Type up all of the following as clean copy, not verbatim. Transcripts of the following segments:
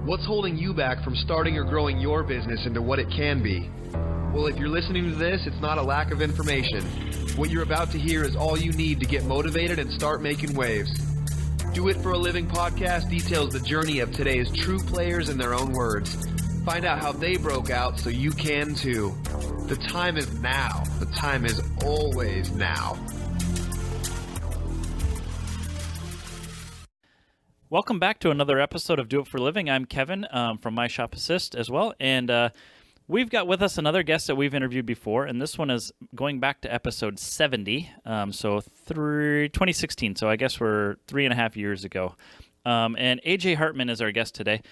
What's holding you back from starting or growing your business into what it can be? Well, if you're listening to this, it's not a lack of information. What you're about to hear is all you need to get motivated and start making waves. Do It for a Living podcast details the journey of today's true players in their own words. Find out how they broke out so you can too. The time is now. The time is always now. Welcome back to another episode of Do It for a Living. I'm Kevin from My Shop Assist as well, and we've got with us another guest that we've interviewed before, and this one is going back to episode 70, 2016, so I guess we're 3.5 years ago. And AJ Hartman is our guest today.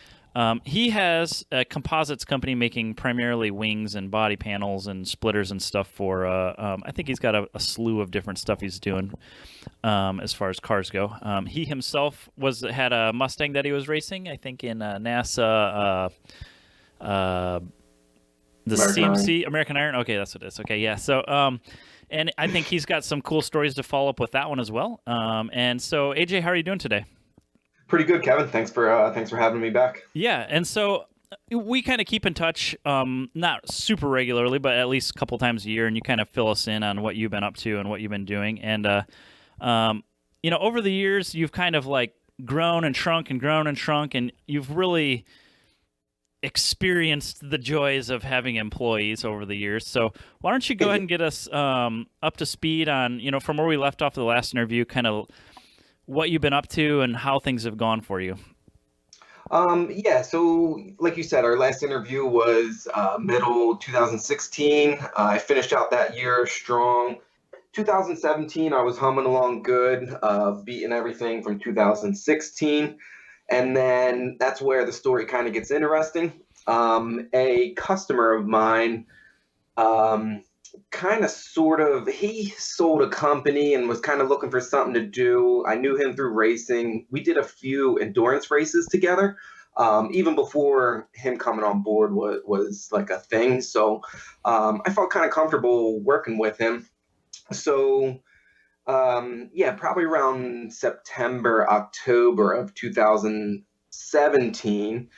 He has a composites company making primarily wings and body panels and splitters and stuff for, I think he's got a slew of different stuff he's doing as far as cars go. He himself had a Mustang that he was racing, I think in NASA, the American CMC, Iron. American Iron. Okay, that's what it is. Okay, yeah. So, and I think he's got some cool stories to follow up with that one as well. And so, AJ, how are you doing today? Pretty good, Kevin. Thanks for having me back. Yeah, and so we kind of keep in touch, not super regularly, but at least a couple times a year, and you kind of fill us in on what you've been up to and what you've been doing. And over the years, you've kind of like grown and shrunk, and you've really experienced the joys of having employees over the years. So why don't you go ahead and get us up to speed on, from where we left off the last interview, kind of what you've been up to and how things have gone for you. So like you said, our last interview was middle 2016. I finished out that year strong. 2017, I was humming along good, beating everything from 2016. And then that's where the story kind of gets interesting. A customer of mine, he sold a company and was kind of looking for something to do. I knew him through racing. We did a few endurance races together, even before him coming on board was like a thing. So I felt kind of comfortable working with him. So probably around September, October of 2017,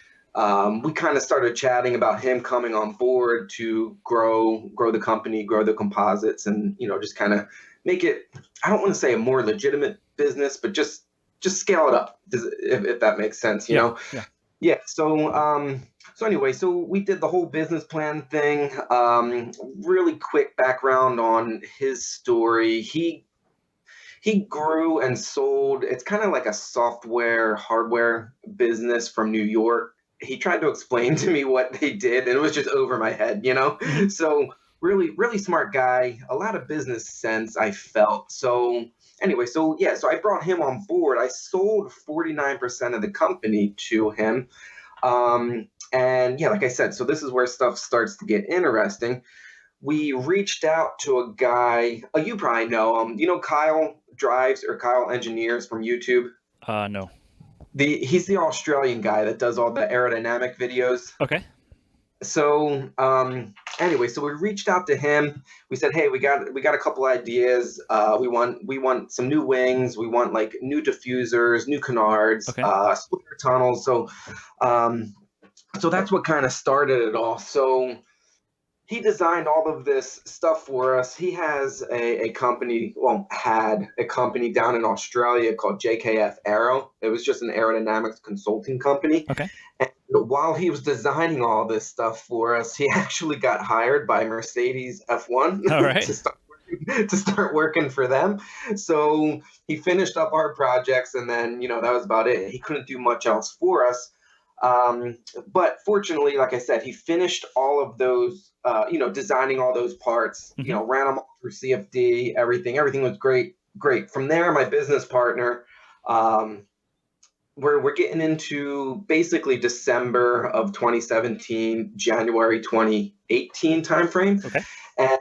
we kind of started chatting about him coming on board to grow the company, grow the composites, and just kind of make it, I don't want to say a more legitimate business, but just scale it up, if that makes sense, you know? Yeah. So anyway, so we did the whole business plan thing. Really quick background on his story. He grew and sold. It's kind of like a software, hardware business from New York. He tried to explain to me what they did, and it was just over my head, So really, really smart guy, a lot of business sense, I felt. So anyway, so I brought him on board. I sold 49% of the company to him. Like I said, so this is where stuff starts to get interesting. We reached out to a guy, you probably know him. Kyle Drives or Kyle Engineers from YouTube? No. He's the Australian guy that does all the aerodynamic videos. Okay. So so we reached out to him. We said, hey, we got a couple ideas. We want some new wings. We want like new diffusers, new canards, splitter tunnels. So that's what kind of started it all. So he designed all of this stuff for us. He has a company, had a company down in Australia called JKF Aero. It was just an aerodynamics consulting company. Okay. And while he was designing all this stuff for us, he actually got hired by Mercedes F1 all right. to start working for them. So he finished up our projects, and then, that was about it. He couldn't do much else for us. But fortunately, like I said, he finished all of those, designing all those parts, ran them all through CFD, everything was great. From there, my business partner, we're getting into basically December of 2017, January 2018 timeframe. Okay. And,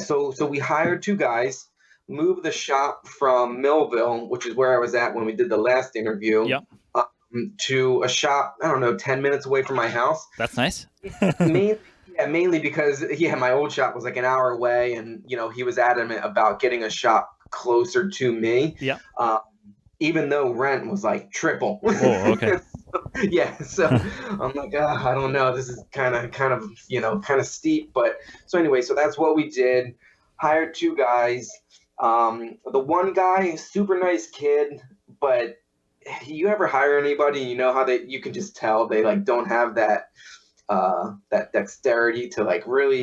so we hired two guys, moved the shop from Millville, which is where I was at when we did the last interview. Yep. To a shop, 10 minutes away from my house. That's nice. Mainly because, my old shop was like an hour away, and, he was adamant about getting a shop closer to me. Yeah. Even though rent was like triple. Oh, okay. Yeah, so I'm like, I don't know. This is kind of, kind of steep. But so anyway, so that's what we did. Hired two guys. The one guy, super nice kid, but you ever hire anybody, you know how you can just tell they like don't have that dexterity to like really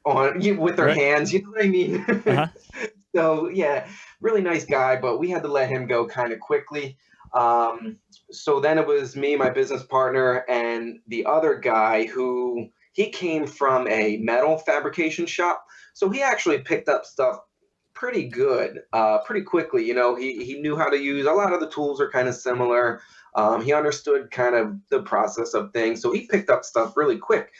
with their Right. hands, you know what I mean? Uh-huh. So yeah, really nice guy, but we had to let him go kind of quickly. So then it was me, my business partner, and the other guy who he came from a metal fabrication shop. So he actually picked up stuff pretty good, pretty quickly. He knew how to use a lot of the tools are kind of similar. He understood kind of the process of things. So he picked up stuff really quick.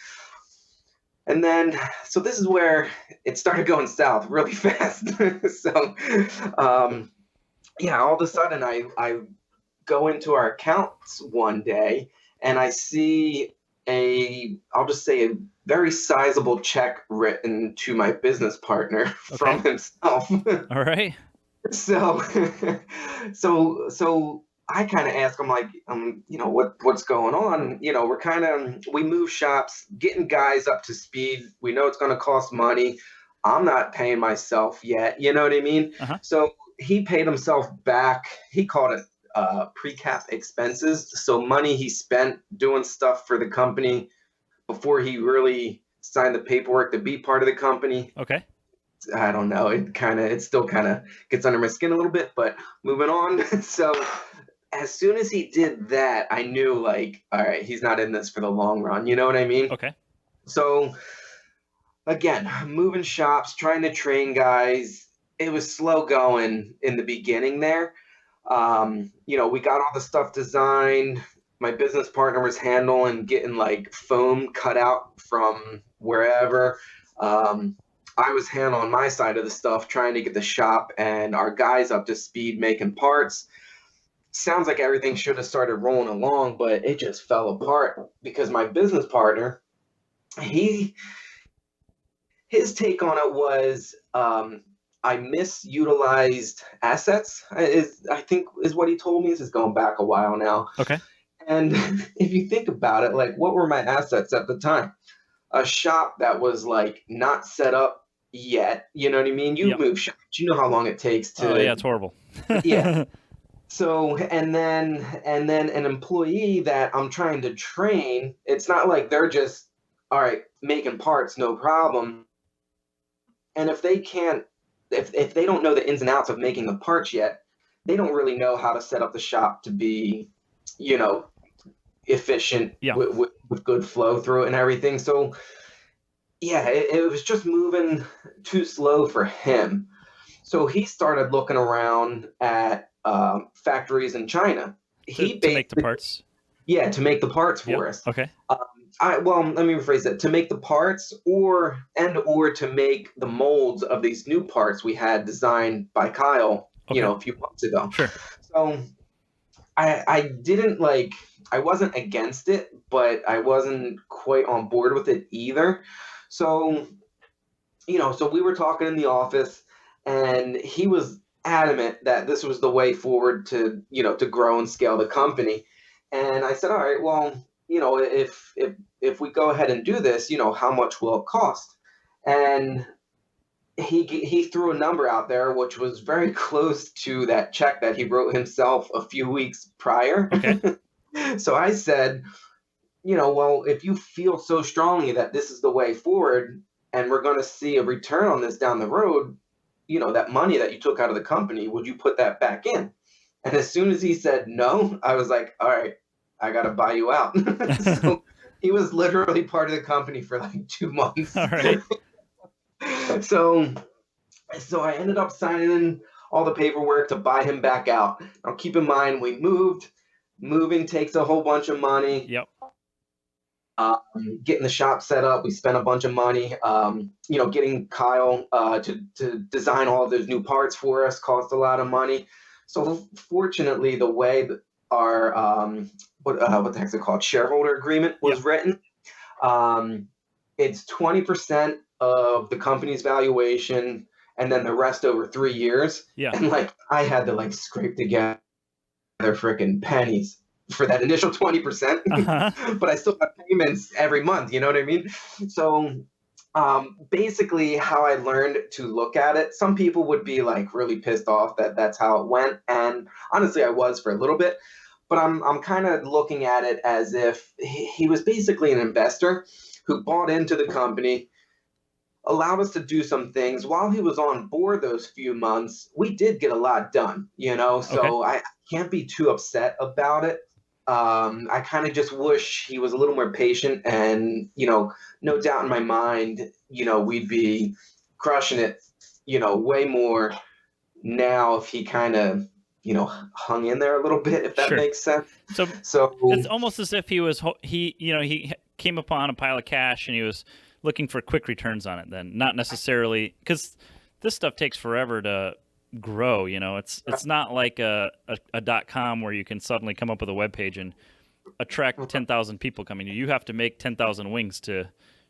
And then, so this is where it started going south really fast. So, yeah, all of a sudden I go into our accounts one day and I see I'll just say a very sizable check written to my business partner from himself. All right. So, so I kind of ask him like, what's going on? We move shops, getting guys up to speed. We know it's going to cost money. I'm not paying myself yet. You know what I mean? Uh-huh. So he paid himself back. He called it pre-cap expenses. So money he spent doing stuff for the company before he really signed the paperwork to be part of the company. Okay. I don't know. It still kind of gets under my skin a little bit, but moving on. So as soon as he did that, I knew like, all right, he's not in this for the long run. You know what I mean? Okay. So again, moving shops, trying to train guys. It was slow going in the beginning there. We got all the stuff designed. My business partner was handling getting like foam cut out from wherever. I was handling my side of the stuff, trying to get the shop and our guys up to speed making parts. Sounds like everything should have started rolling along, but it just fell apart because my business partner, his take on it was I misutilized assets, I think is what he told me. This is going back a while now. Okay. And if you think about it, like what were my assets at the time? A shop that was like not set up yet. You know what I mean? You move shops. You know how long it takes to. Oh yeah, it's horrible. Yeah. So and then an employee that I'm trying to train. It's not like they're just all right making parts, no problem. And if they can't, if they don't know the ins and outs of making the parts yet, they don't really know how to set up the shop to be, efficient with good flow through it and everything. So yeah, it was just moving too slow for him. So he started looking around at factories in China. To make the parts. Yeah, to make the parts for us. Okay. Let me rephrase that. To make the parts or to make the molds of these new parts we had designed by Kyle, a few months ago. Sure. So I didn't I wasn't against it, but I wasn't quite on board with it either. So, so we were talking in the office and he was adamant that this was the way forward to grow and scale the company. And I said, all right, well, if we go ahead and do this, how much will it cost? And he threw a number out there, which was very close to that check that he wrote himself a few weeks prior. Okay. So I said, well, if you feel so strongly that this is the way forward and we're going to see a return on this down the road, that money that you took out of the company, would you put that back in? And as soon as he said no, I was like, all right, I got to buy you out. So he was literally part of the company for like 2 months. All right. So I ended up signing in all the paperwork to buy him back out. Now keep in mind, we moved. Moving takes a whole bunch of money. Yep. Getting the shop set up, we spent a bunch of money. Getting Kyle to design all of those new parts for us cost a lot of money. So fortunately, the way that our what the heck's it called, shareholder agreement was written, it's 20% of the company's valuation, and then the rest over 3 years. Yeah. And I had to scrape together freaking pennies for that initial 20%, but I still have payments every month. You know what I mean? So basically how I learned to look at it, some people would be like really pissed off that that's how it went. And honestly, I was for a little bit, but I'm kind of looking at it as if he was basically an investor who bought into the company, allowed us to do some things while he was on board. Those few months, we did get a lot done, so I can't be too upset about it. I kind of just wish he was a little more patient, and no doubt in my mind, we'd be crushing it, way more now if he kind of hung in there a little bit, if that makes sense. So it's almost as if he came upon a pile of cash and he was looking for quick returns on it. Then not necessarily, because this stuff takes forever to grow. It's not like a .com where you can suddenly come up with a web page and attract 10,000 people coming to you. You have to make 10,000 wings to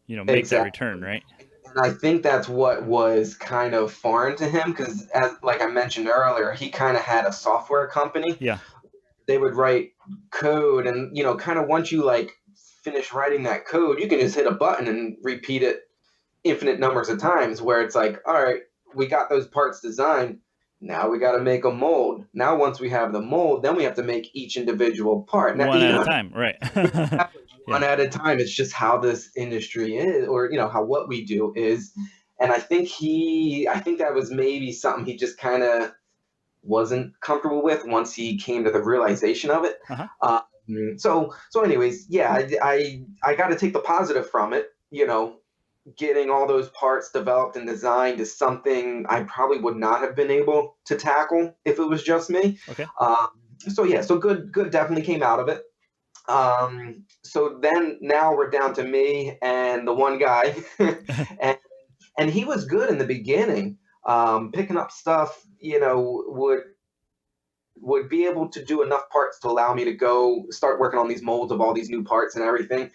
make that return, right? And I think that's what was kind of foreign to him, because like I mentioned earlier, he kind of had a software company. Yeah, they would write code, and kind of once you like finish writing that code, you can just hit a button and repeat it infinite numbers of times, where it's like, all right, we got those parts designed, now we got to make a mold. Now once we have the mold, then we have to make each individual part one at a time, right? One at a time. It's just how this industry is, or how what we do is. And I think that was maybe something he just kind of wasn't comfortable with once he came to the realization of it. So anyways, yeah, I got to take the positive from it. Getting all those parts developed and designed is something I probably would not have been able to tackle if it was just me. Okay. So good definitely came out of it. So then now we're down to me and the one guy, and he was good in the beginning, picking up stuff, would be able to do enough parts to allow me to go start working on these molds of all these new parts and everything.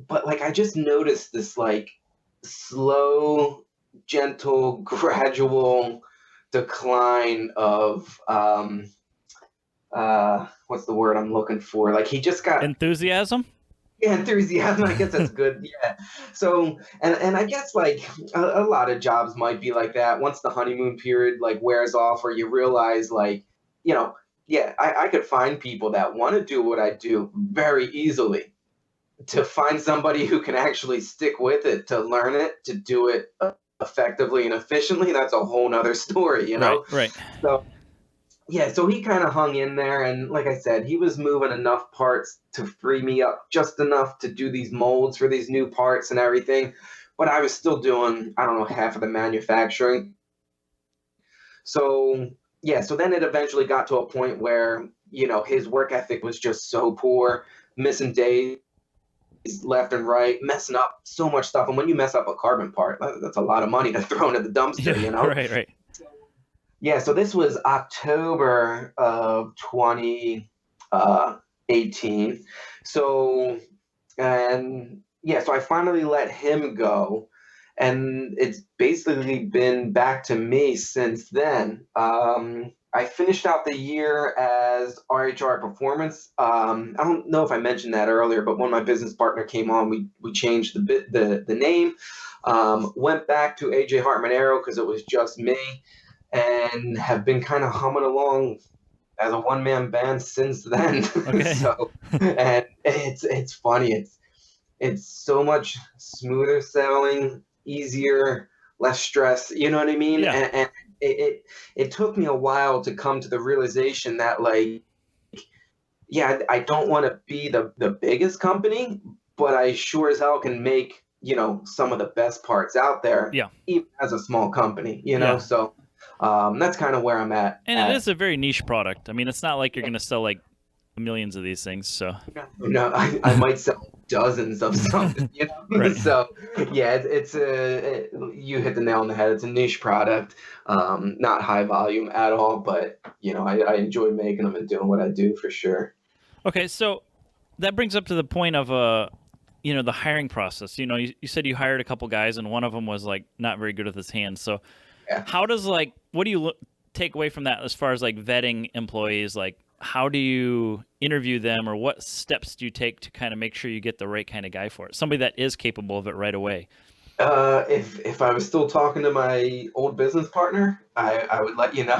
But like, I just noticed this like slow, gentle, gradual decline of, what's the word I'm looking for? Like, he just got enthusiasm. Yeah, enthusiasm. I guess that's good. Yeah. So, and I guess like a lot of jobs might be like that. Once the honeymoon period like wears off, or you realize like, I could find people that want to do what I do very easily. To find somebody who can actually stick with it, to learn it, to do it effectively and efficiently, that's a whole nother story, Right. So, yeah, so he kind of hung in there, and like I said, he was moving enough parts to free me up just enough to do these molds for these new parts and everything, but I was still doing, I don't know, half of the manufacturing. So, yeah, so then it eventually got to a point where, his work ethic was just so poor, missing days left and right, messing up so much stuff. And when you mess up a carbon part, that's a lot of money to throw into the dumpster, Right. Yeah, so this was October of 2018. So I finally let him go, and it's basically been back to me since then. I finished out the year as RHR Performance. I don't know if I mentioned that earlier, but when my business partner came on, we changed the name, went back to AJ Hartman Aero because it was just me, and have been kind of humming along as a one-man band since then. Okay. So, and it's funny. It's so much smoother sailing, easier, less stress. You know what I mean? Yeah. And it took me a while to come to the realization that like, yeah, I don't want to be the biggest company, but I sure as hell can make, some of the best parts out there. Yeah. Even as a small company, Yeah. So that's kind of where I'm at. And it is a very niche product. I mean, it's not like you're going to sell like millions of these things. So no, I might sell dozens of something, Right. So yeah, you hit the nail on the head. It's a niche product, not high volume at all, but I enjoy making them and doing what I do for sure. Okay, so that brings up to the point of the hiring process. You said you hired a couple guys, and one of them was like not very good with his hands. So how does what do you take away from that as far as like vetting employees? Like, how do you interview them, or what steps do you take to kind of make sure you get the right kind of guy for it? Somebody that is capable of it right away. If I was still talking to my old business partner, I would let you know.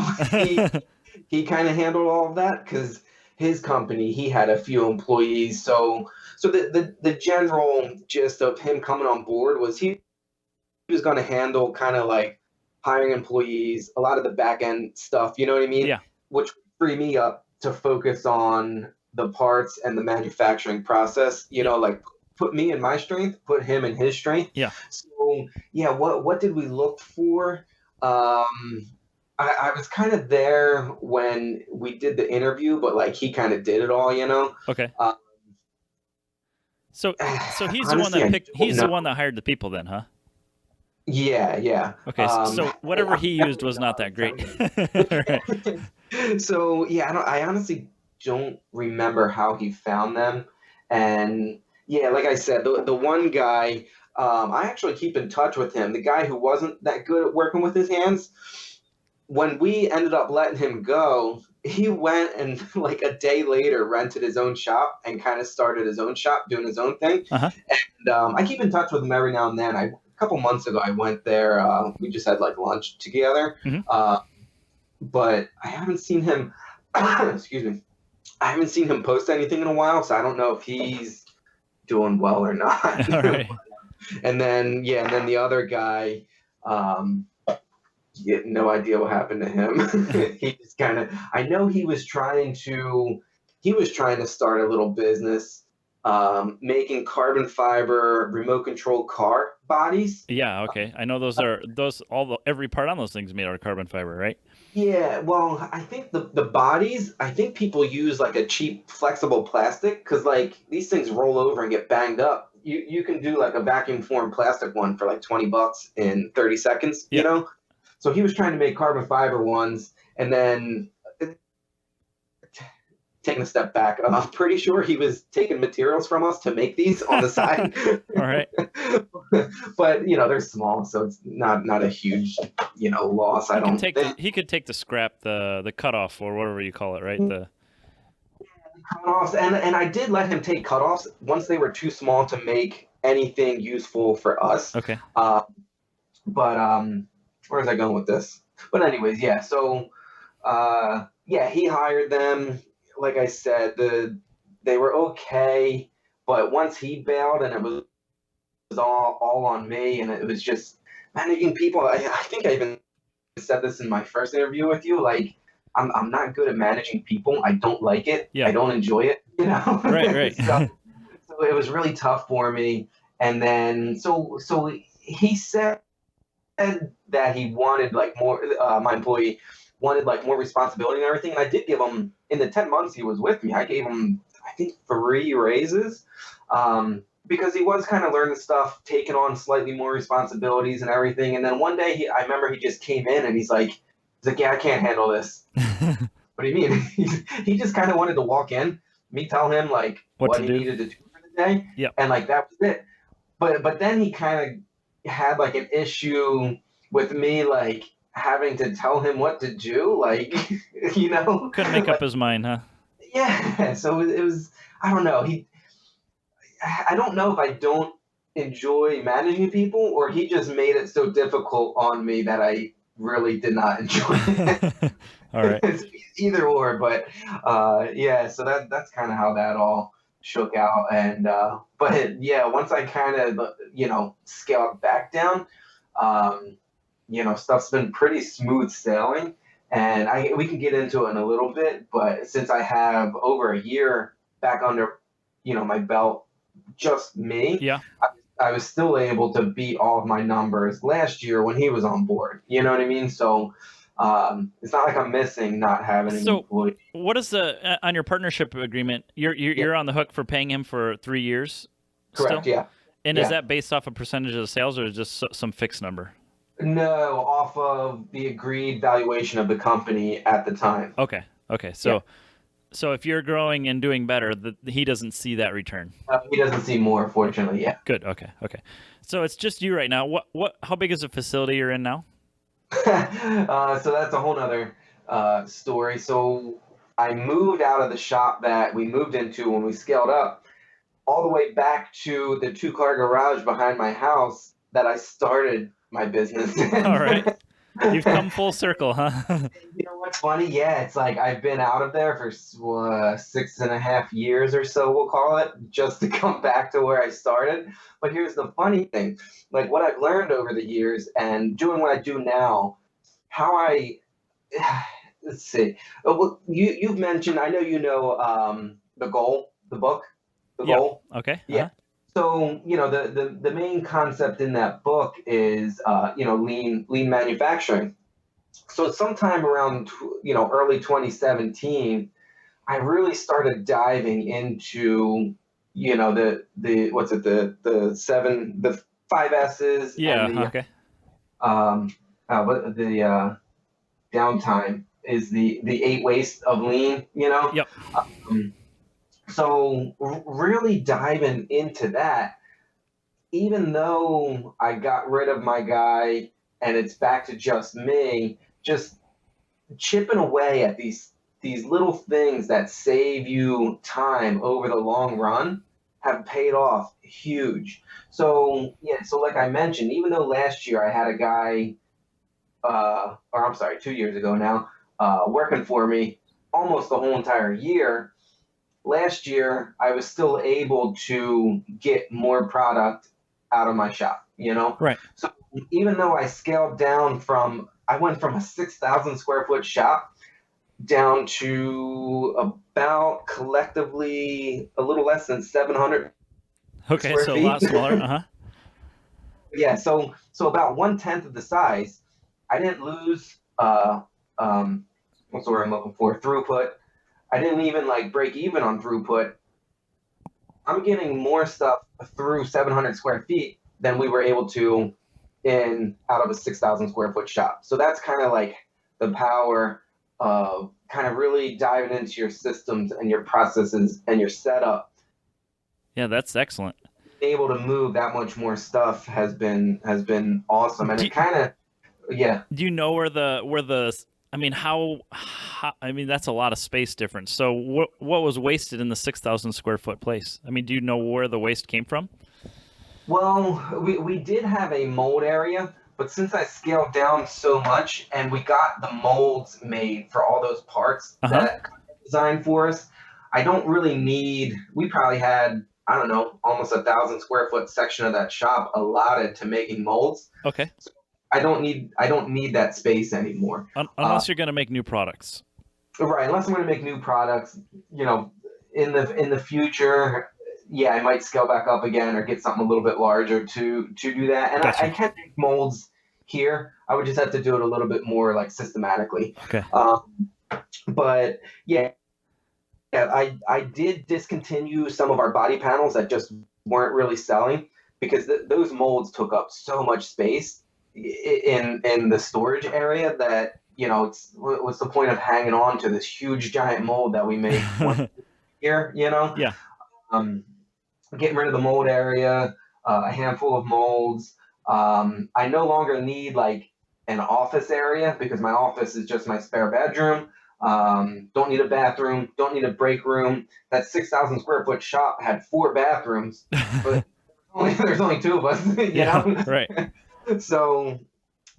He kind of handled all of that because his company, he had a few employees. So the general gist of him coming on board was he was going to handle kind of like hiring employees, a lot of the back end stuff, you know what I mean? Yeah. Which would free me up to focus on the parts and the manufacturing process, you know, like put me in my strength, put him in his strength. Yeah. So yeah, what did we look for? I was kind of there when we did the interview, but like he kind of did it all, you know? Okay. So he's honestly, the one that picked. He's the know. one that hired the people, then, huh? Yeah. Okay. So whatever he used was not that great. Right. So yeah, I honestly don't remember how he found them, and yeah, like I said, the one guy, I actually keep in touch with him. The guy who wasn't that good at working with his hands, when we ended up letting him go, he went and like a day later rented his own shop and kind of started his own shop doing his own thing. Uh-huh. And I keep in touch with him every now and then. A couple months ago, I went there. We just had like lunch together. Mm-hmm. But I haven't seen him. Excuse me. I haven't seen him post anything in a while, so I don't know if he's doing well or not. All right. And then the other guy, no idea what happened to him. He just kind of. I know he was trying to start a little business, making carbon fiber remote control car bodies. Yeah. Okay. I know every part on those things made out of carbon fiber, right? Yeah, well, I think the bodies, I think people use like a cheap flexible plastic because like these things roll over and get banged up. You can do like a vacuum formed plastic one for like $20 in 30 seconds, you know? So he was trying to make carbon fiber ones, and then taking a step back, I'm pretty sure he was taking materials from us to make these on the side. All right. But you know, they're small, so it's not a huge, you know, loss. He could take the scrap, the cutoff, or whatever you call it, right? The cutoffs, and I did let him take cutoffs once they were too small to make anything useful for us. Okay. But where was I going with this? But anyways, yeah. So he hired them. Like I said, they were okay, but once he bailed and it was all on me, and it was just managing people. I think I even said this in my first interview with you. Like, I'm not good at managing people. I don't like it. Yeah. I don't enjoy it. You know. Right. So it was really tough for me. And then so he said that he wanted like more. My employee wanted like more responsibility and everything. And I did give him, in the 10 months he was with me, I gave him, I think, 3 raises. Because he was kind of learning stuff, taking on slightly more responsibilities and everything. And then one day I remember he just came in and he's like, yeah, I can't handle this. What do you mean? He just kind of wanted to walk in, me tell him like what he needed to do for the day. Yep. And like, that was it. But then he kind of had like an issue with me, like having to tell him what to do. Like, you know, couldn't make up his mind, huh? Yeah. So it was, I don't know. I don't know if I don't enjoy managing people or he just made it so difficult on me that I really did not enjoy it. All right. It's either or, but so that's kind of how that all shook out. And but yeah, once I kind of scaled back down, stuff's been pretty smooth sailing. And we can get into it in a little bit, but since I have over a year back under my belt, just me, yeah, I was still able to beat all of my numbers last year when he was on board. You know what I mean? So it's not like I'm missing not having an employee. What is on your partnership agreement? You're on the hook for paying him for 3 years. Correct. Still? Yeah. And is that based off a percentage of the sales, or is just some fixed number? No, off of the agreed valuation of the company at the time. Okay. So if you're growing and doing better, he doesn't see that return. He doesn't see more, fortunately. Yeah. Good. Okay. So it's just you right now. How big is the facility you're in now? So that's a whole nother story. So I moved out of the shop that we moved into when we scaled up, all the way back to the 2-car garage behind my house that I started my business in. All right. You've come full circle, huh? You know what's funny? Yeah, it's like I've been out of there for 6.5 years or so, we'll call it, just to come back to where I started. But here's the funny thing, like what I've learned over the years and doing what I do now, how I, let's see, well, you've mentioned, I know you know The Goal, the book, The Yeah. Goal. Okay. Yeah. So, you know, the main concept in that book is, you know, lean manufacturing. So sometime around, you know, early 2017, I really started diving into, you know, the what's it, the 5 S's Yeah. and the Okay. what the downtime is the 8 wastes of lean, you know. Yep. So really diving into that, even though I got rid of my guy and it's back to just me, just chipping away at these little things that save you time over the long run have paid off huge. So yeah, so like I mentioned, even though last year I had a guy, or I'm sorry, 2 years ago now, working for me almost the whole entire year. Last year, I was still able to get more product out of my shop, you know? Right. So even though I scaled down I went from a 6,000 square foot shop down to about collectively a little less than 700 Okay. square So feet. a lot smaller. Uh huh. Yeah, so about 1/10 of the size. I didn't lose, what's the word I'm looking for? Throughput. I didn't even like break even on throughput. I'm getting more stuff through 700 square feet than we were able to out of a 6,000 square foot shop. So that's kind of like the power of kind of really diving into your systems and your processes and your setup. Yeah, that's excellent. Being able to move that much more stuff has been awesome, and it kind of, yeah. Do you know where the I mean, how I mean, that's a lot of space difference. So what was wasted in the 6,000 square foot place? I mean, do you know where the waste came from? Well, we did have a mold area, but since I scaled down so much and we got the molds made for all those parts that I designed for us, I don't really need, we probably had, I don't know, almost 1,000 square foot section of that shop allotted to making molds. Okay. So I don't need that space anymore. Unless you're going to make new products. Right, unless I'm going to make new products, you know, in the future, yeah, I might scale back up again or get something a little bit larger to do that. And Gotcha. I can make molds here. I would just have to do it a little bit more like systematically. Okay. But yeah, I did discontinue some of our body panels that just weren't really selling because those molds took up so much space in the storage area that, you know, what's the point of hanging on to this huge giant mold that we made here, you know? Yeah. Getting rid of the mold area, a handful of molds. I no longer need like an office area because my office is just my spare bedroom. Don't need a bathroom, don't need a break room. That 6,000 square foot shop had 4 bathrooms, but there's only 2 of us, you know? Right. So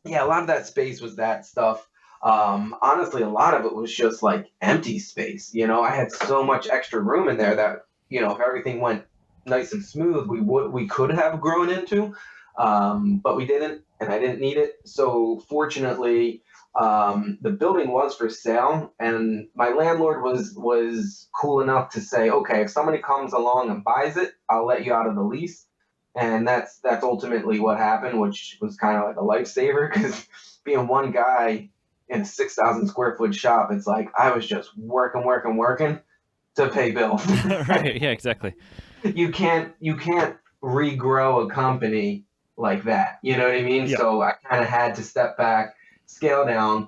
yeah, a lot of that space was that stuff. Honestly, a lot of it was just like empty space. You know, I had so much extra room in there that, you know, if everything went nice and smooth, we could have grown into, but we didn't, and I didn't need it. So fortunately, the building was for sale, and my landlord was cool enough to say, okay, if somebody comes along and buys it, I'll let you out of the lease. And that's ultimately what happened, which was kind of like a lifesaver because being one guy in a 6,000 square foot shop, it's like I was just working to pay bills. Right. Yeah, exactly. You can't regrow a company like that. You know what I mean? Yep. So I kind of had to step back, scale down.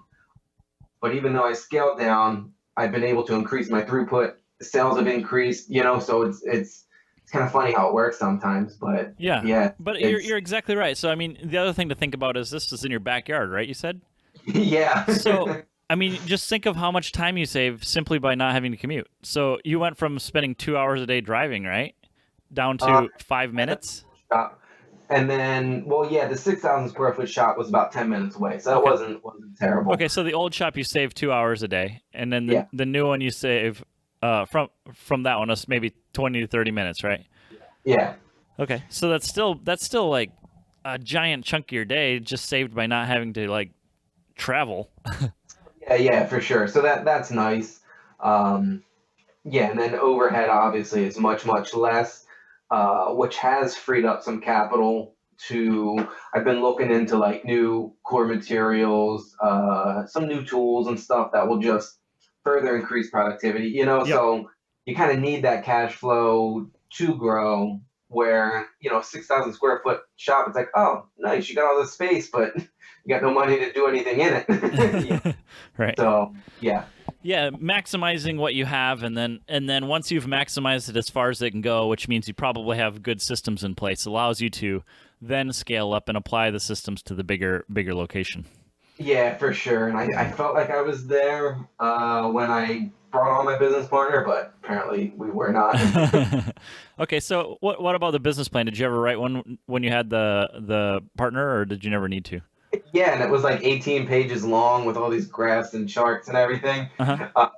But even though I scaled down, I've been able to increase my throughput. Sales have increased, you know, so it's kind of funny how it works sometimes, but yeah. But you're exactly right. So I mean, the other thing to think about is this is in your backyard, right? You said. Yeah. So I mean, just think of how much time you save simply by not having to commute. So you went from spending 2 hours a day driving, right, down to 5 minutes? Shop. And then, well, yeah, the 6,000 square foot shop was about 10 minutes away, so that Okay. wasn't terrible. Okay, so the old shop you save 2 hours a day, and then Yeah. the new one you save from that one is maybe 20 to 30 minutes, right? Yeah. Okay, so that's still like a giant chunk of your day just saved by not having to like travel. Yeah, for sure. So that's nice. Yeah, and then overhead obviously is much less, which has freed up some capital to. I've been looking into like new core materials, some new tools and stuff that will just further increase productivity. Yep. So you kind of need that cash flow to grow. Where 6,000 square foot shop, it's like, oh, nice, you got all this space, but you got no money to do anything in it. Right. So yeah. Yeah, maximizing what you have, and then once you've maximized it as far as it can go, which means you probably have good systems in place, allows you to then scale up and apply the systems to the bigger location. Yeah, for sure. And I felt like I was there when I brought on my business partner, but apparently we were not. Okay, so what about the business plan? Did you ever write one when you had the partner, or did you never need to? Yeah, and it was like 18 pages long with all these graphs and charts and everything. Uh-huh.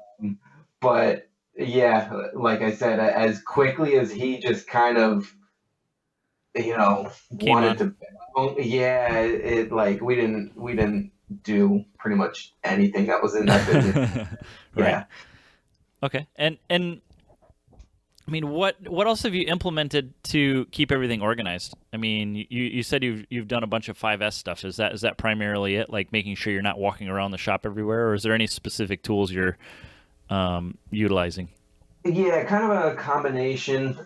But yeah, like I said, as quickly as he just kind of, wanted to, yeah, it like we didn't do pretty much anything that was in that business. Right. Yeah. Okay. And I mean, what else have you implemented to keep everything organized? I mean, you said you've done a bunch of 5S stuff. Is that primarily it? Like making sure you're not walking around the shop everywhere, or is there any specific tools you're utilizing? Yeah, kind of a combination.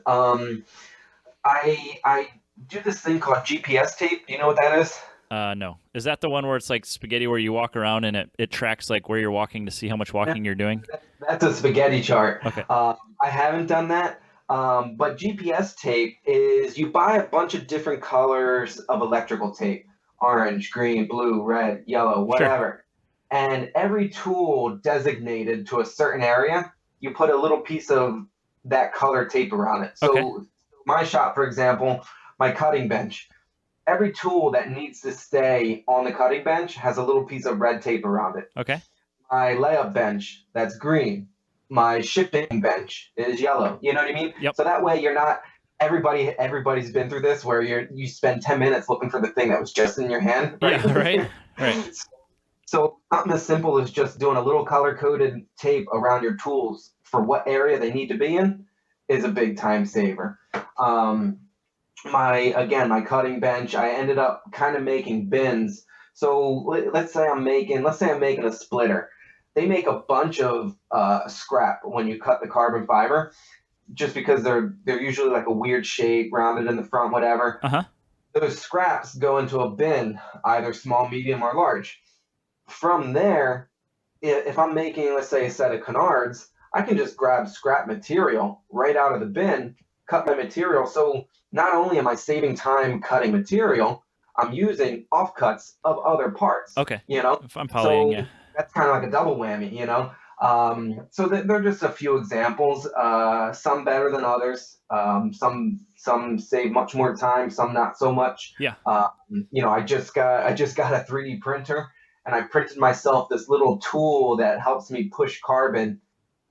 I do this thing called GPS tape. Do you know what that is? No. Is that the one where it's like spaghetti, where you walk around and it tracks like where you're walking to see how much walking you're doing? That's a spaghetti chart. Okay. I haven't done that. But GPS tape is you buy a bunch of different colors of electrical tape: orange, green, blue, red, yellow, whatever. Sure. And every tool designated to a certain area, you put a little piece of that color tape around it. So my shop, for example, my cutting bench, every tool that needs to stay on the cutting bench has a little piece of red tape around it. Okay. My layup bench, that's green. My shipping bench is yellow. You know what I mean? Yep. So that way you're not, everybody's been through this where you spend 10 minutes looking for the thing that was just in your hand. Right? Yeah, right. So something as simple as just doing a little color-coded tape around your tools for what area they need to be in is a big time saver. My cutting bench, I ended up kind of making bins. So let's say I'm making a splitter. They make a bunch of scrap when you cut the carbon fiber, just because they're usually like a weird shape, rounded in the front, whatever. Uh-huh. Those scraps go into a bin, either small, medium, or large. From there, if I'm making, let's say, a set of canards, I can just grab scrap material right out of the bin, cut my material. So not only am I saving time cutting material, I'm using offcuts of other parts. Okay. I'm following. So yeah. That's kind of like a double whammy. So they're just a few examples. Some better than others. Some save much more time. Some not so much. Yeah. I just got a 3D printer, and I printed myself this little tool that helps me push carbon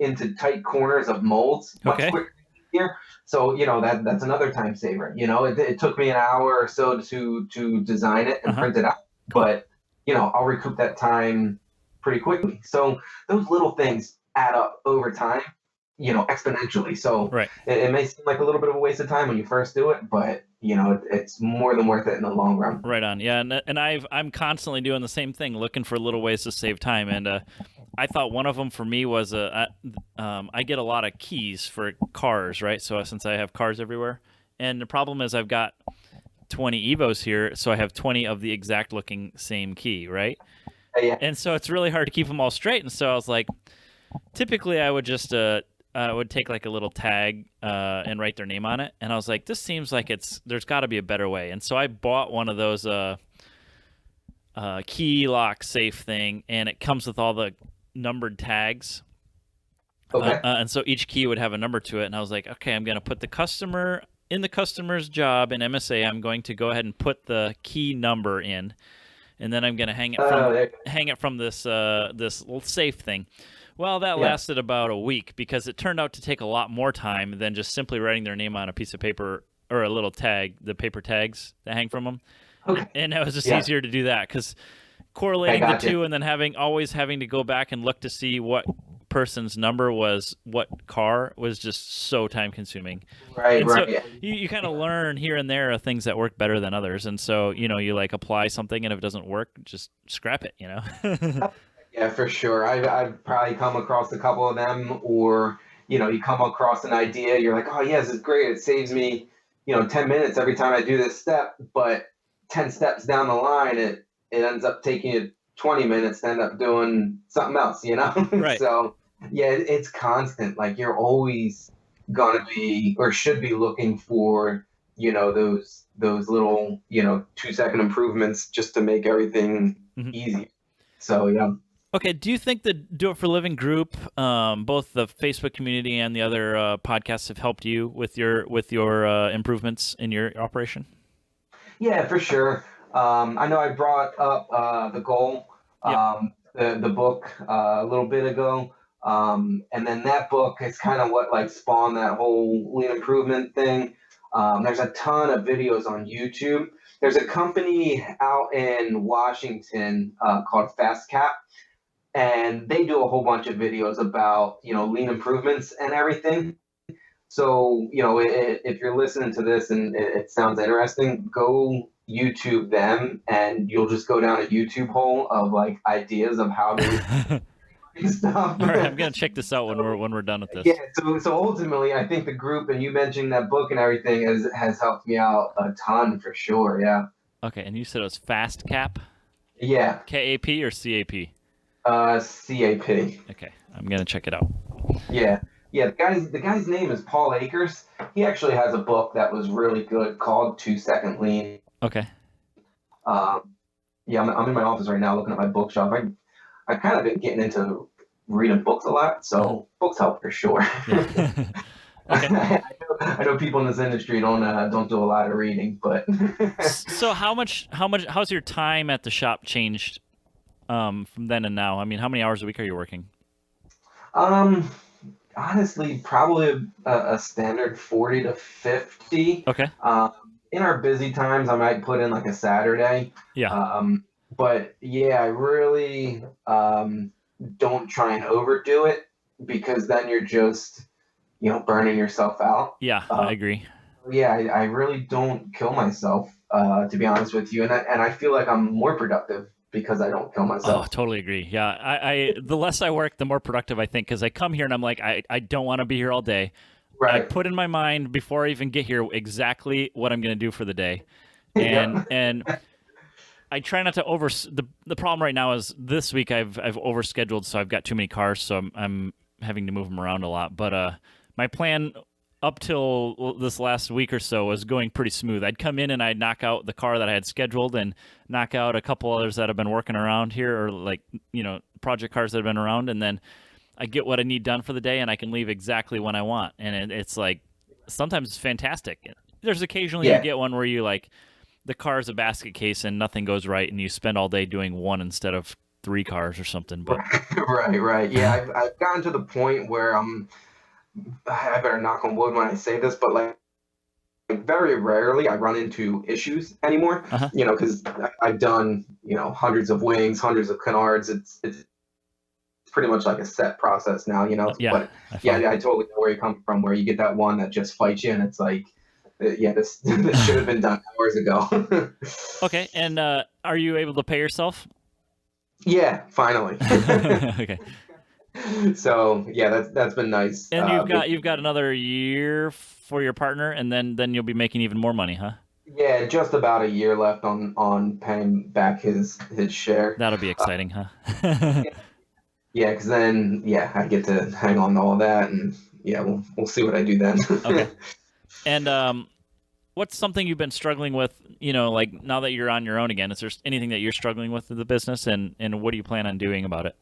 into tight corners of molds much quicker here. So that's another time saver. It took me an hour or so to design it and print it out, but I'll recoup that time pretty quickly. So those little things add up over time, exponentially. So it may seem like a little bit of a waste of time when you first do it, but it's more than worth it in the long run. Right on. Yeah, and I'm constantly doing the same thing, looking for little ways to save time. And I thought one of them for me was I get a lot of keys for cars, right? So since I have cars everywhere, and the problem is I've got 20 Evos here, so I have 20 of the exact looking same key, right? Yeah. And so it's really hard to keep them all straight. And so I was like, typically I would just would take like a little tag and write their name on it. And I was like, this seems like there's got to be a better way. And so I bought one of those key lock safe thing, and it comes with all the numbered tags. Okay. And so each key would have a number to it, and I was like, okay, I'm going to put the customer in the customer's job in MSA. I'm going to go ahead and put the key number in, and then I'm going to hang it from this little safe thing. Well, that lasted about a week because it turned out to take a lot more time than just simply writing their name on a piece of paper or a little tag, the paper tags that hang from them. Okay. And it was just easier to do that because correlating the two and then always having to go back and look to see what person's number was what car was just so time consuming. Right. So you kind of learn here and there things that work better than others. And so, you like apply something, and if it doesn't work, just scrap it, Yeah, for sure. I've probably come across a couple of them, or, you come across an idea, you're like, oh, yeah, this is great. It saves me, 10 minutes every time I do this step, but 10 steps down the line, it ends up taking you 20 minutes to end up doing something else, Right. So, yeah, it's constant. Like, you're always going to be or should be looking for, those little, 2-second improvements just to make everything easy. So, yeah. Okay, do you think the Do It for Living group, both the Facebook community and the other podcasts, have helped you with your improvements in your operation? Yeah, for sure. I know I brought up the goal, the book a little bit ago, and then that book is kind of what spawned that whole lean improvement thing. There's a ton of videos on YouTube. There's a company out in Washington called FastCap. And they do a whole bunch of videos about, lean improvements and everything. So, if you're listening to this and it sounds interesting, go YouTube them, and you'll just go down a YouTube hole of ideas of how to do stuff. All right, I'm gonna check this out when we're done with this. Yeah. So ultimately, I think the group, and you mentioned that book and everything, has helped me out a ton for sure. Yeah. Okay, and you said it was FastCap? Yeah. KAP or CAP? CAP. Okay, I'm gonna check it out. Yeah. The guy's name is Paul Akers. He actually has a book that was really good called 2-Second Lean. Okay. I'm in my office right now looking at my bookshelf. I kind of been getting into reading books a lot, so books help for sure. Yeah. Okay. I know people in this industry don't do a lot of reading, but So how's your time at the shop changed from then and now? I mean, how many hours a week are you working? Honestly, probably a standard 40 to 50. Okay. In our busy times, I might put in a Saturday. Yeah. But yeah, I really don't try and overdo it, because then you're just, burning yourself out. Yeah, I agree. Yeah, I really don't kill myself, to be honest with you. And I feel like I'm more productive because I don't kill myself. Oh, totally agree. Yeah, I the less I work, the more productive I think, because I come here and I'm like, I don't want to be here all day. Right. I put in my mind before I even get here exactly what I'm going to do for the day. And I try not to the problem right now is this week I've overscheduled, so I've got too many cars, so I'm having to move them around a lot. But my plan up till this last week or so was going pretty smooth. I'd come in and I'd knock out the car that I had scheduled and knock out a couple others that have been working around here, or project cars that have been around, and then I get what I need done for the day, and I can leave exactly when I want. And it's sometimes it's fantastic. There's occasionally you get one where you the car's a basket case and nothing goes right, and you spend all day doing one instead of 3 cars or something. But right. Yeah, I've gotten to the point where I better knock on wood when I say this, but very rarely I run into issues anymore. Because I've done hundreds of wings, hundreds of canards. It's pretty much like a set process now. Yeah. But I totally know where you come from, where you get that one that just fights you, and it's like, this should have been done hours ago. Okay, and are you able to pay yourself? Yeah, finally. Okay. So yeah, that's been nice. And you've got another year for your partner, and then you'll be making even more money, huh? Yeah, just about a year left on paying back his share. That'll be exciting, huh? Yeah, because then I get to hang on to all that, and we'll see what I do then. Okay. And what's something you've been struggling with, like now that you're on your own again? Is there anything that you're struggling with in the business, and what do you plan on doing about it?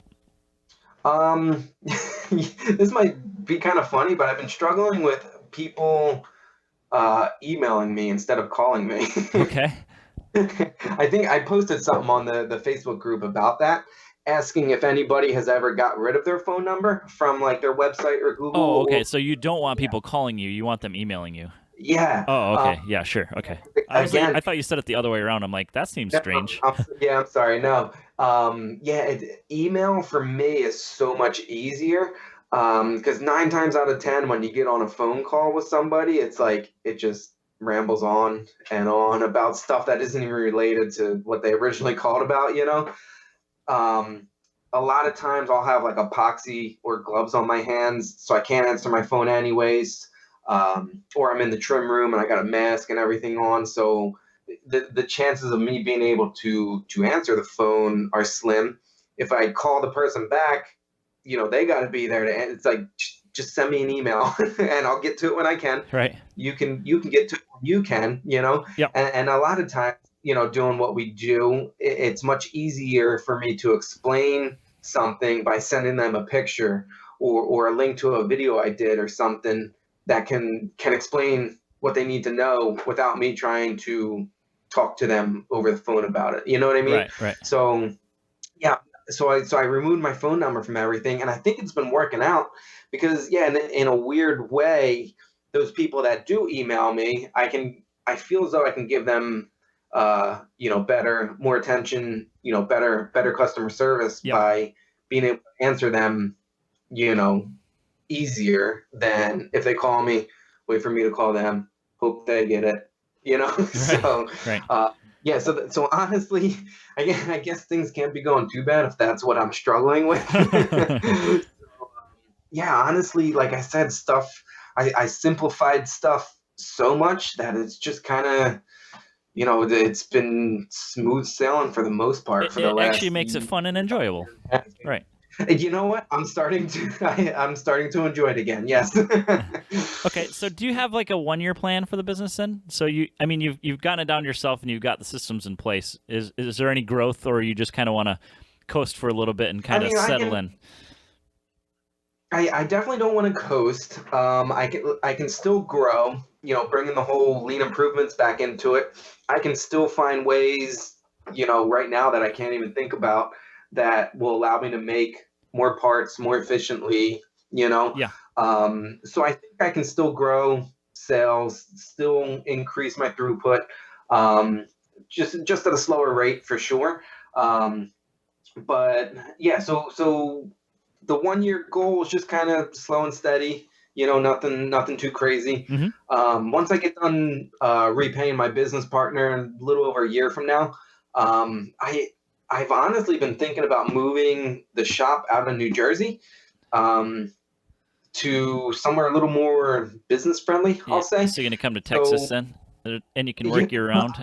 This might be kind of funny, but I've been struggling with people emailing me instead of calling me. Okay. I think I posted something on the Facebook group about that, asking if anybody has ever got rid of their phone number from like their website or Google. Oh, okay. So you don't want people calling you; you want them emailing you. Yeah. Oh, okay. Yeah, sure. Okay. I thought you said it the other way around. I'm like, that seems strange. I'm sorry. No. Email for me is so much easier. Because 9 times out of 10, when you get on a phone call with somebody, it's like it just rambles on and on about stuff that isn't even related to what they originally called about, A lot of times I'll have like epoxy or gloves on my hands, so I can't answer my phone anyways. Or I'm in the trim room and I got a mask and everything on, so the chances of me being able to answer the phone are slim. If I call the person back, they got to be there it's like, just send me an email and I'll get to it when I can. Right. You can get to it when you can, Yep. And a lot of times, doing what we do, it's much easier for me to explain something by sending them a picture or a link to a video I did or something that can explain what they need to know without me trying to talk to them over the phone about it. You know what I mean? Right. So, yeah. So I removed my phone number from everything, and I think it's been working out because, in a weird way, those people that do email me, I feel as though I can give them, better, more attention, better customer service by being able to answer them, easier than if they call me, wait for me to call them, hope they get it, Right. So, right. So honestly, I guess things can't be going too bad if that's what I'm struggling with. Honestly, like I said, I simplified stuff so much that it's just kind of, it's been smooth sailing for the most part. It actually makes it fun and enjoyable. Right. You know what? I'm starting to enjoy it again. Yes. Okay, so do you have like a 1-year plan for the business then? So you've gotten it down yourself and you've got the systems in place. Is there any growth, or you just kind of want to coast for a little bit and kind of settle in? I definitely don't want to coast. I can still grow. Bringing the whole lean improvements back into it. I can still find ways. Right now that I can't even think about that will allow me to make more parts more efficiently. Yeah. So I think I can still grow sales, still increase my throughput, just at a slower rate for sure. But yeah, so the 1-year goal is just kind of slow and steady. Nothing too crazy. Mm-hmm. Once I get done repaying my business partner a little over a year from now, I've honestly been thinking about moving the shop out of New Jersey to somewhere a little more business friendly, I'll say. So you're going to come to Texas then? And you can work year round?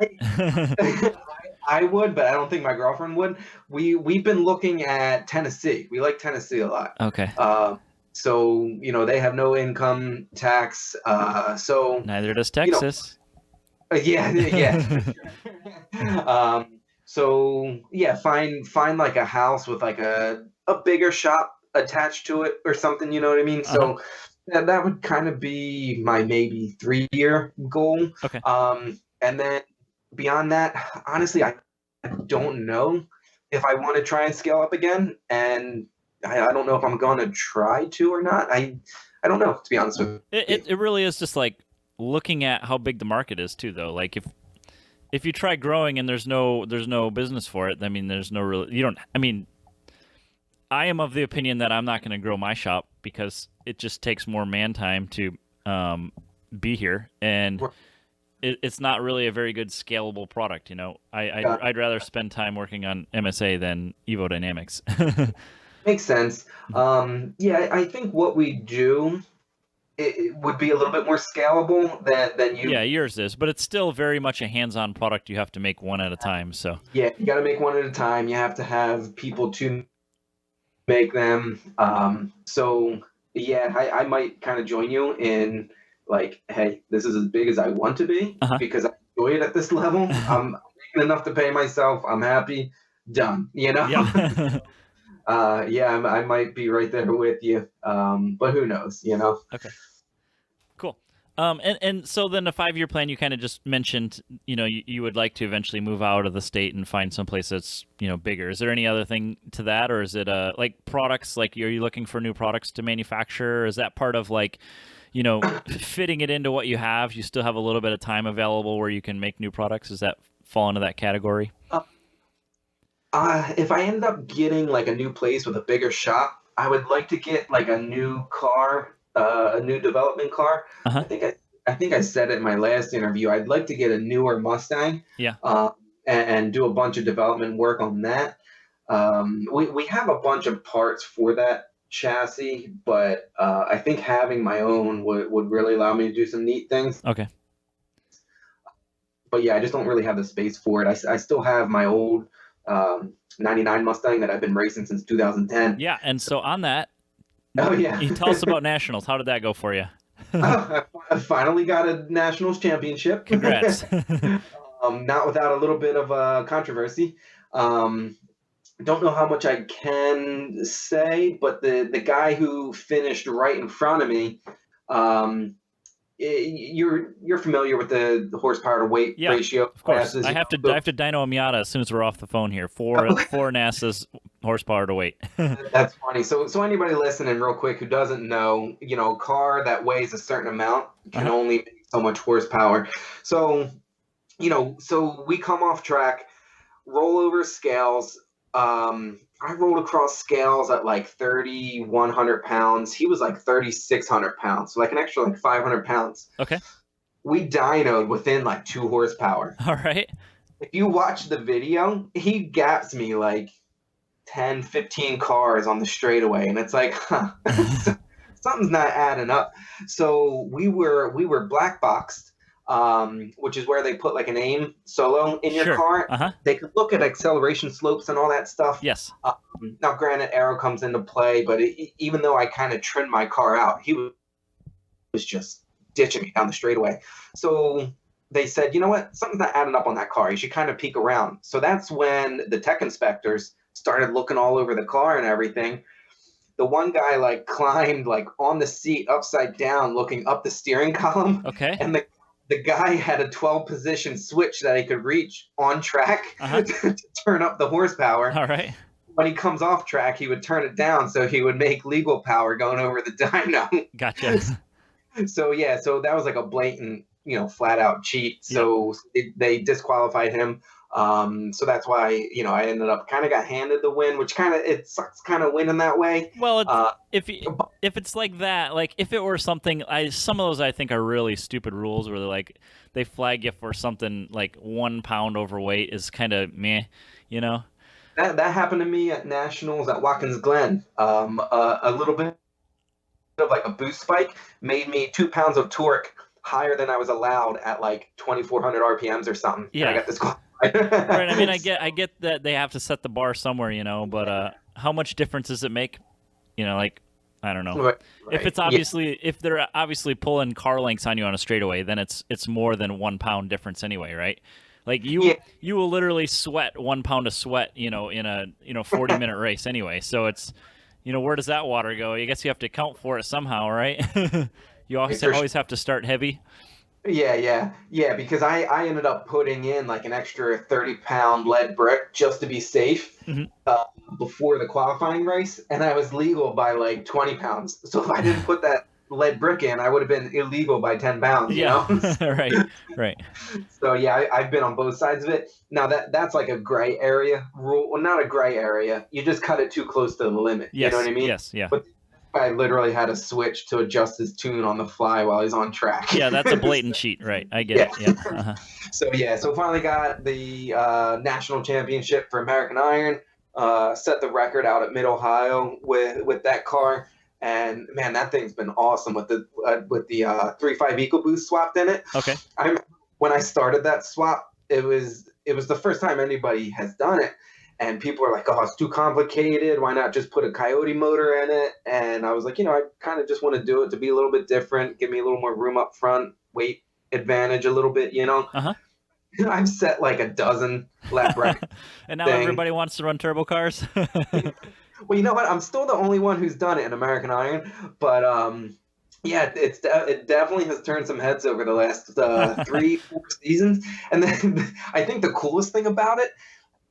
I would, but I don't think my girlfriend would. We've been looking at Tennessee. We like Tennessee a lot. Okay. So, they have no income tax. So neither does Texas. Yeah. So yeah, find like a house with like a bigger shop attached to it or something, you know what I mean? So that would kind of be my maybe 3-year goal. Okay. And then beyond that, honestly, I don't know if I want to try and scale up again. And I don't know if I'm going to try to or not. I don't know, to be honest with you. It really is just like looking at how big the market is too, though. Like if you try growing and there's no business for it, I mean, there's no real, you don't, I mean, I am of the opinion that I'm not going to grow my shop because it just takes more man time to be here, and it's not really a very good scalable product. I'd rather spend time working on MSA than aerodynamics. Makes sense. I think what we do, it would be a little bit more scalable than you. Yeah, yours is, but it's still very much a hands-on product. You have to make one at a time. So yeah, you got to make one at a time. You have to have people to make them. So yeah, I might kind of join you in like, hey, this is as big as I want to be because I enjoy it at this level. I'm making enough to pay myself. I'm happy. Done. Yeah. I might be right there with you. But who knows? Okay. Cool. And so then the 5-year plan, you kind of just mentioned, you would like to eventually move out of the state and find someplace that's, bigger. Is there any other thing to that, or is it like products? Like, are you looking for new products to manufacture? Or is that part of like, fitting it into what you have? You still have a little bit of time available where you can make new products. Does that fall into that category? If I end up getting like a new place with a bigger shop, I would like to get like a new car. A new development car. I think I said it in my last interview. I'd like to get a newer Mustang. Yeah. And do a bunch of development work on that. We have a bunch of parts for that chassis, but I think having my own would really allow me to do some neat things. Okay. But yeah, I just don't really have the space for it. I still have my old 99 Mustang that I've been racing since 2010. Yeah, and so on that, oh yeah, you tell us about nationals. How did that go for you? I finally got a nationals championship. Congrats. Not without a little bit of controversy. Don't know how much I can say, but the guy who finished right in front of me, you're familiar with the horsepower to weight ratio. Of course. I have to dyno a Miata as soon as we're off the phone here. Four NASA's horsepower to weight. That's funny. So anybody listening real quick who doesn't know, a car that weighs a certain amount can only make so much horsepower. So, so we come off track, roll over scales. I rolled across scales at like 3,100 pounds. He was like 3,600 pounds. So like an extra like 500 pounds. Okay. We dynoed within like 2 horsepower. All right. If you watch the video, he gaps me like 10, 15 cars on the straightaway. And it's like, something's not adding up. So we were black boxed. Which is where they put like an aim solo in your car. They could look at acceleration slopes and all that stuff. Yes. Now, granted, Aero comes into play, but even though I kind of trimmed my car out, he was just ditching me down the straightaway. So they said, you know what? Something's not adding up on that car. You should kind of peek around. So that's when the tech inspectors started looking all over the car and everything. The one guy like climbed like on the seat upside down, looking up the steering column. Okay. And the guy had a 12-position switch that he could reach on track to turn up the horsepower. All right. When he comes off track, he would turn it down so he would make legal power going over the dyno. Gotcha. So that was like a blatant, flat out cheat. So they disqualified him. So that's why, I ended up kind of got handed the win, which it sucks kind of winning that way. Well, if it's like that, like if it were something, some of those I think are really stupid rules where they flag you for something like 1 pound overweight is kind of meh, That happened to me at nationals at Watkins Glen. A little bit of like a boost spike made me 2 pounds of torque higher than I was allowed at like 2,400 RPMs or something. Yeah. And I got this. Right. I mean, I get that they have to set the bar somewhere, but how much difference does it make? I don't know. Right. If they're obviously pulling car lengths on you on a straightaway, then it's more than 1 pound difference anyway, right? Like you will literally sweat 1 pound of sweat, in a 40-minute race anyway. So it's, where does that water go? I guess you have to account for it somehow, right? You always have to start heavy. Yeah, because I ended up putting in like an extra 30-pound lead brick just to be safe before the qualifying race, and I was legal by like 20 pounds. So if I didn't put that lead brick in, I would have been illegal by 10 pounds, you know? Right. So yeah, I've been on both sides of it. Now that's like a gray area rule. Well, not a gray area. You just cut it too close to the limit. Yes, you know what I mean? Yes, yeah. But I literally had to switch to adjust his tune on the fly while he's on track. Yeah, that's a blatant cheat, right? I get it. Yeah. So finally got the national championship for American Iron. Set the record out at Mid-Ohio with that car, and man, that thing's been awesome with the 3.5 EcoBoost swapped in it. Okay. When I started that swap, it was the first time anybody has done it. And people are like, oh, it's too complicated. Why not just put a Coyote motor in it? And I was like, I kind of just want to do it to be a little bit different, give me a little more room up front, weight advantage a little bit, Uh-huh. I've set like a dozen lap records. And now everybody wants to run turbo cars. Well, you know what? I'm still the only one who's done it in American Iron, but yeah, it definitely has turned some heads over the last 3-4 seasons. And then I think the coolest thing about it,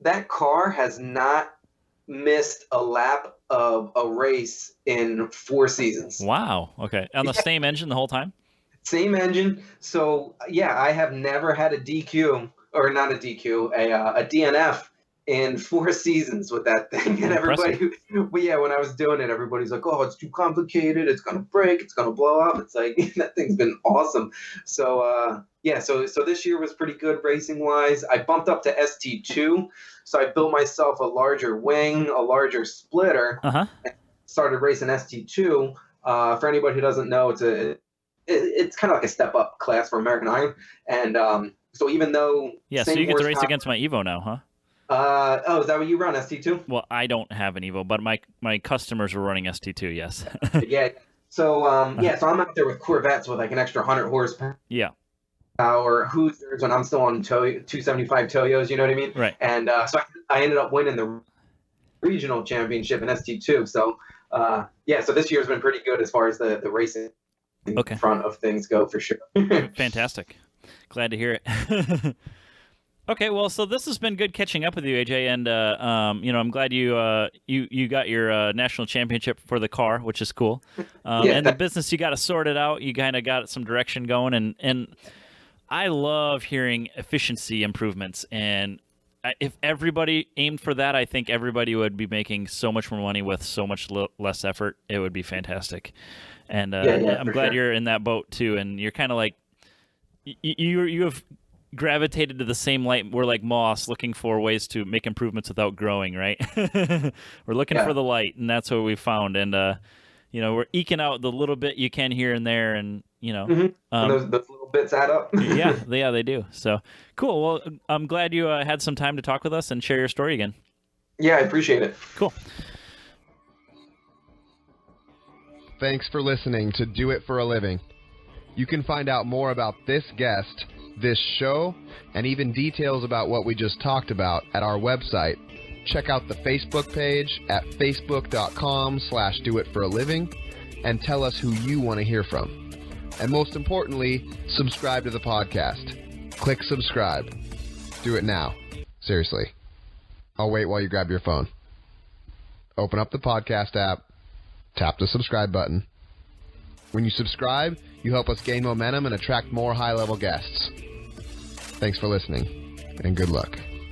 that car has not missed a lap of a race in 4 seasons. Wow. Okay. On the same engine the whole time? Same engine. So yeah, I have never had a DQ, or not a DQ, a DNF in 4 seasons with that thing. And everybody, when I was doing it, everybody's like, oh, it's too complicated. It's going to break. It's going to blow up. It's like, that thing's been awesome. So so this year was pretty good racing wise. I bumped up to ST2. So I built myself a larger wing, a larger splitter, and started racing ST2. For anybody who doesn't know, it's kind of like a step up class for American Iron. And so even though so you get to race against my Evo now, huh? Is that what you run, ST2? Well, I don't have an Evo, but my customers were running ST2, yes. Yeah. So so I'm out there with Corvettes with like an extra 100 horsepower. Yeah. Hoosiers when I'm still on 275 Toyos, you know what I mean? Right. And so I ended up winning the regional championship in ST2. So so this year's been pretty good as far as the racing front of things go, for sure. Fantastic. Glad to hear it. Okay, well, so this has been good catching up with you, AJ, and I'm glad you got your national championship for the car, which is cool. And the business, you got to sort it out. You kind of got some direction going, and I love hearing efficiency improvements. And if everybody aimed for that, I think everybody would be making so much more money with so much less effort. It would be fantastic. And I'm glad you're in that boat too. And you're kind of like you have gravitated to the same light. We're like moss, looking for ways to make improvements without growing, right? We're looking for the light, and that's what we found. And we're eking out the little bit you can here and there, and and those little bits add up. yeah, they do. So cool. Well, I'm glad you had some time to talk with us and share your story again. Yeah, I appreciate it. Cool. Thanks for listening to Do It for a Living. You can find out more about this guest, this show, and even details about what we just talked about at our website. Check out the Facebook page at facebook.com/doitforaliving and tell us who you want to hear from. And most importantly, subscribe to the podcast. Click subscribe. Do it now. Seriously. I'll wait while you grab your phone. Open up the podcast app. Tap the subscribe button. When you subscribe, you help us gain momentum and attract more high-level guests. Thanks for listening, and good luck.